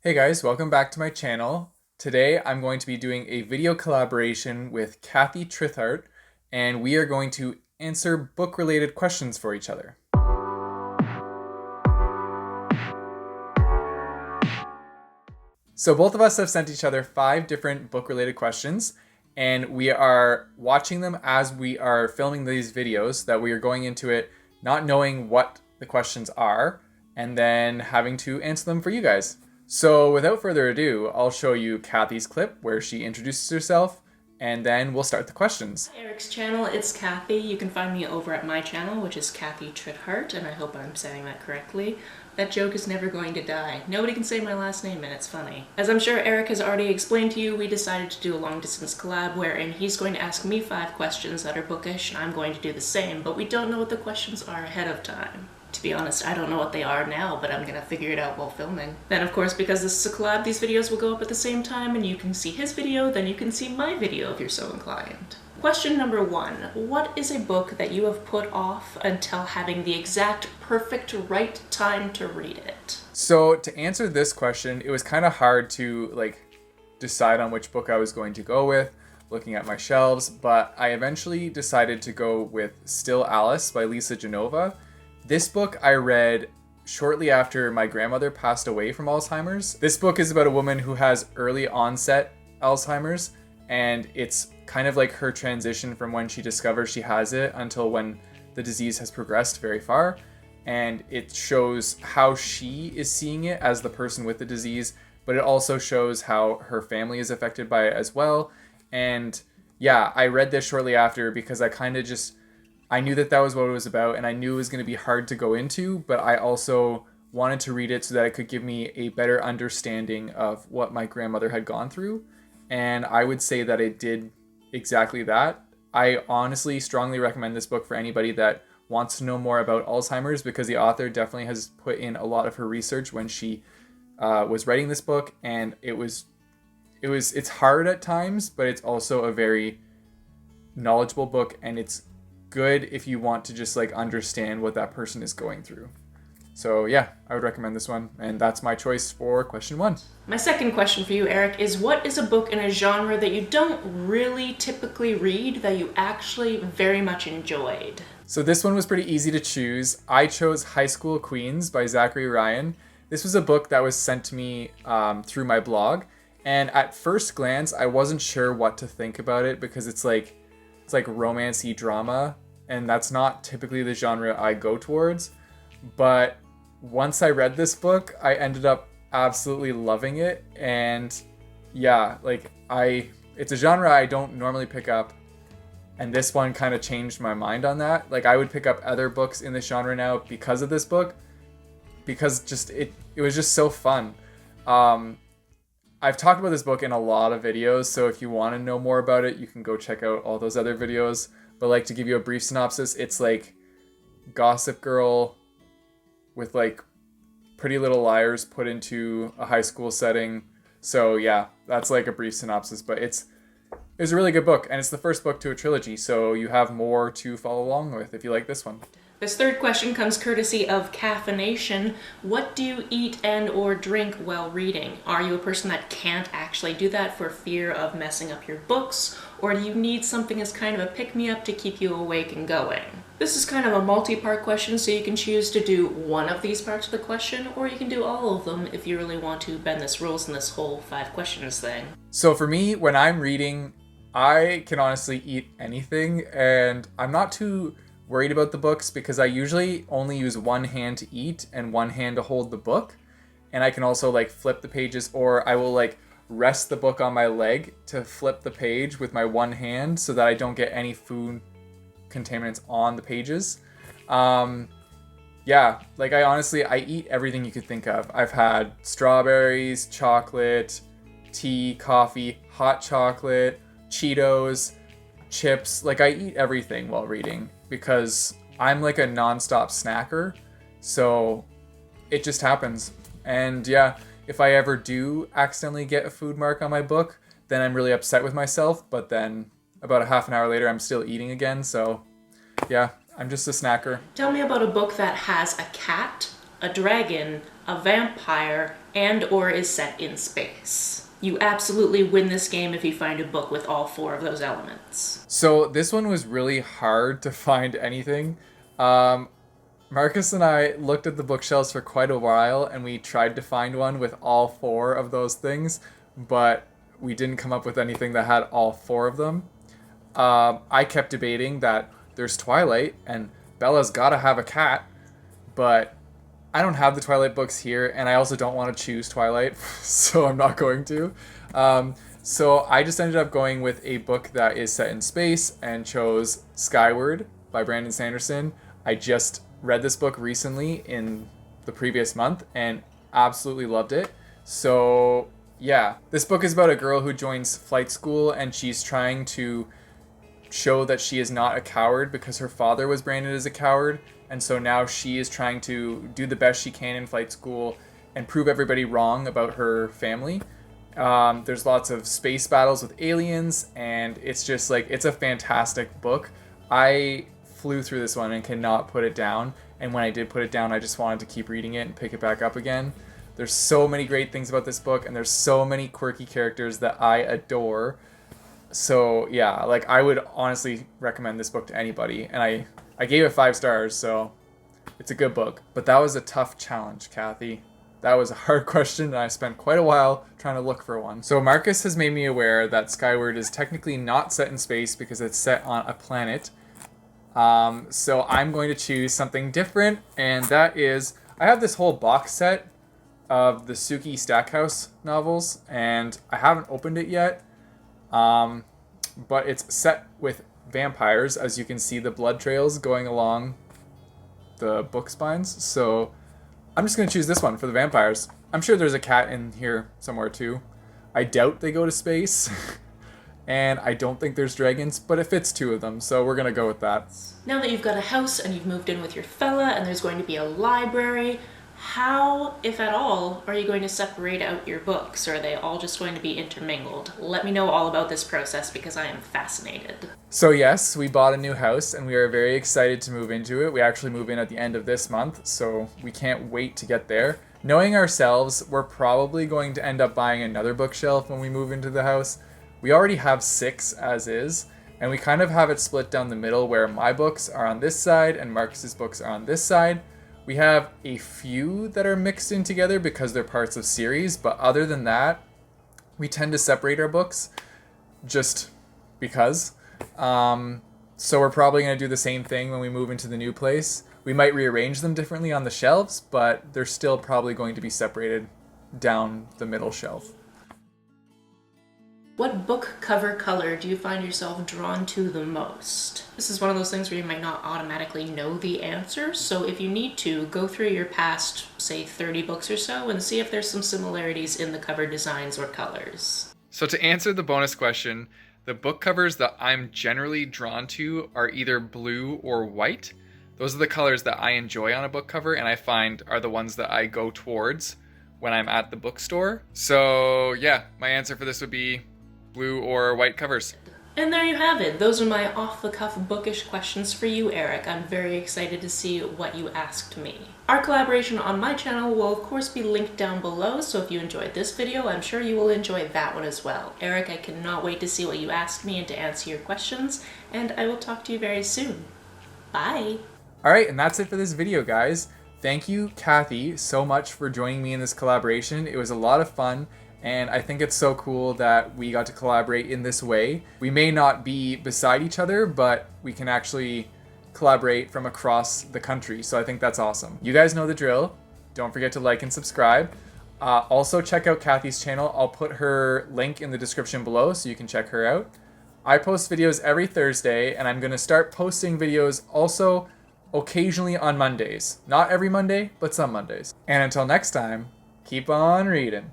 Hey guys, welcome back to my channel. Today I'm going to be doing a video collaboration with Kathy Thrithardt, and we are going to answer book-related questions for each other. So both of us have sent each other 5 different book-related questions, and we are watching them as we are filming these videos, that we are going into it not knowing what the questions are, and then having to answer them for you guys. So without further ado, I'll show you Kathy's clip where she introduces herself, and then we'll start the questions. Hi Eric's channel, it's Kathy. You can find me over at my channel, which is Kathy Thrithardt, and I hope I'm saying that correctly. That joke is never going to die. Nobody can say my last name and it's funny. As I'm sure Eric has already explained to you, we decided to do a long distance collab wherein he's going to ask me 5 questions that are bookish, and I'm going to do the same, but we don't know what the questions are ahead of time. To be honest, I don't know what they are now, but I'm gonna figure it out while filming. Then of course, because this is a collab, these videos will go up at the same time, and you can see his video, then you can see my video if you're so inclined. Question number 1. What is a book that you have put off until having the exact perfect right time to read it? So to answer this question, it was kind of hard to decide on which book I was going to go with, looking at my shelves, but I eventually decided to go with Still Alice by Lisa Genova. This book I read shortly after my grandmother passed away from Alzheimer's. This book is about a woman who has early onset Alzheimer's, and it's kind of like her transition from when she discovers she has it until when the disease has progressed very far. And it shows how she is seeing it as the person with the disease, but it also shows how her family is affected by it as well. And yeah, I read this shortly after because I knew that was what it was about, and I knew it was going to be hard to go into, but I also wanted to read it so that it could give me a better understanding of what my grandmother had gone through. And I would say that it did exactly that. I honestly strongly recommend this book for anybody that wants to know more about Alzheimer's, because the author definitely has put in a lot of her research when she was writing this book, and it's hard at times, but it's also a very knowledgeable book, and it's good if you want to just understand what that person is going through. So yeah, I would recommend this one, and that's my choice for question 1. My second question for you, Eric, is what is a book in a genre that you don't really typically read that you actually very much enjoyed? So this one was pretty easy to choose. I chose High School Queens by Zachary Ryan. This was a book that was sent to me through my blog, and at first glance I wasn't sure what to think about it, because it's like romance-y drama, and that's not typically the genre I go towards. But once I read this book, I ended up absolutely loving it. And yeah, it's a genre I don't normally pick up, and this one kind of changed my mind on that. I would pick up other books in this genre now because of this book, because it was just so fun. I've talked about this book in a lot of videos, so if you want to know more about it, you can go check out all those other videos. But to give you a brief synopsis, it's like Gossip Girl with Pretty Little Liars put into a high school setting. So yeah, that's a brief synopsis, but it's a really good book, and it's the first book to a trilogy, so you have more to follow along with if you like this one. This third question comes courtesy of Caffeination. What do you eat and or drink while reading? Are you a person that can't actually do that for fear of messing up your books? Or do you need something as kind of a pick-me-up to keep you awake and going? This is kind of a multi-part question, so you can choose to do one of these parts of the question, or you can do all of them if you really want to bend this rules in this whole 5 questions thing. So for me, when I'm reading, I can honestly eat anything, and I'm not too worried about the books because I usually only use one hand to eat and one hand to hold the book. And I can also flip the pages, or I will rest the book on my leg to flip the page with my one hand so that I don't get any food contaminants on the pages. Yeah, I eat everything you could think of. I've had strawberries, chocolate, tea, coffee, hot chocolate, Cheetos, chips. I eat everything while reading because I'm a nonstop snacker, so it just happens. And yeah, if I ever do accidentally get a food mark on my book, then I'm really upset with myself, but then about a half an hour later I'm still eating again. So yeah, I'm just a snacker. Tell me about a book that has a cat, a dragon, a vampire, and or is set in space. You absolutely win this game if you find a book with all 4 of those elements. So this one was really hard to find anything. Marcus and I looked at the bookshelves for quite a while and we tried to find one with all 4 of those things, but we didn't come up with anything that had all 4 of them. I kept debating that there's Twilight and Bella's gotta have a cat, but I don't have the Twilight books here and I also don't want to choose Twilight, so I'm not going to. So I just ended up going with a book that is set in space and chose Skyward by Brandon Sanderson. I just read this book recently in the previous month and absolutely loved it. So yeah, this book is about a girl who joins flight school and she's trying to show that she is not a coward because her father was branded as a coward, and so now she is trying to do the best she can in flight school and prove everybody wrong about her family. There's lots of space battles with aliens, and it's just like, it's a fantastic book. I flew through this one and cannot put it down, and when I did put it down, I just wanted to keep reading it and pick it back up again. There's so many great things about this book, and there's so many quirky characters that I adore. So yeah, like I would honestly recommend this book to anybody, and I gave it 5 stars, so it's a good book. But that was a tough challenge, Kathy. That was a hard question, and I spent quite a while trying to look for one. So Marcus has made me aware that Skyward is technically not set in space because it's set on a planet. So I'm going to choose something different, and that is, I have this whole box set of the Suki Stackhouse novels, and I haven't opened it yet. But it's set with vampires, as you can see the blood trails going along the book spines. So I'm just going to choose this one for the vampires. I'm sure there's a cat in here somewhere too. I doubt they go to space. And I don't think there's dragons, but it fits 2 of them, so we're going to go with that. Now that you've got a house and you've moved in with your fella and there's going to be a library, how, if at all, are you going to separate out your books? Or are they all just going to be intermingled? Let me know all about this process because I am fascinated. So yes, we bought a new house and we are very excited to move into it. We actually move in at the end of this month, so we can't wait to get there. Knowing ourselves, we're probably going to end up buying another bookshelf when we move into the house. We already have 6 as is, and we kind of have it split down the middle where my books are on this side and Marcus's books are on this side. We have a few that are mixed in together because they're parts of series, but other than that, we tend to separate our books just because. So we're probably going to do the same thing when we move into the new place. We might rearrange them differently on the shelves, but they're still probably going to be separated down the middle shelf. What book cover color do you find yourself drawn to the most? This is one of those things where you might not automatically know the answer, so if you need to, go through your past, say 30 books or so, and see if there's some similarities in the cover designs or colors. So to answer the bonus question, the book covers that I'm generally drawn to are either blue or white. Those are the colors that I enjoy on a book cover, and I find are the ones that I go towards when I'm at the bookstore. So yeah, my answer for this would be blue or white covers. And there you have it. Those are my off-the-cuff bookish questions for you, Eric. I'm very excited to see what you asked me. Our collaboration on my channel will of course be linked down below, so if you enjoyed this video, I'm sure you will enjoy that one as well. Eric, I cannot wait to see what you asked me and to answer your questions, and I will talk to you very soon. Bye! Alright, and that's it for this video, guys. Thank you, Kathy, so much for joining me in this collaboration. It was a lot of fun. And I think it's so cool that we got to collaborate in this way. We may not be beside each other, but we can actually collaborate from across the country. So I think that's awesome. You guys know the drill. Don't forget to like and subscribe. Also check out Kathy's channel. I'll put her link in the description below so you can check her out. I post videos every Thursday, and I'm going to start posting videos also occasionally on Mondays. Not every Monday, but some Mondays. And until next time, keep on reading.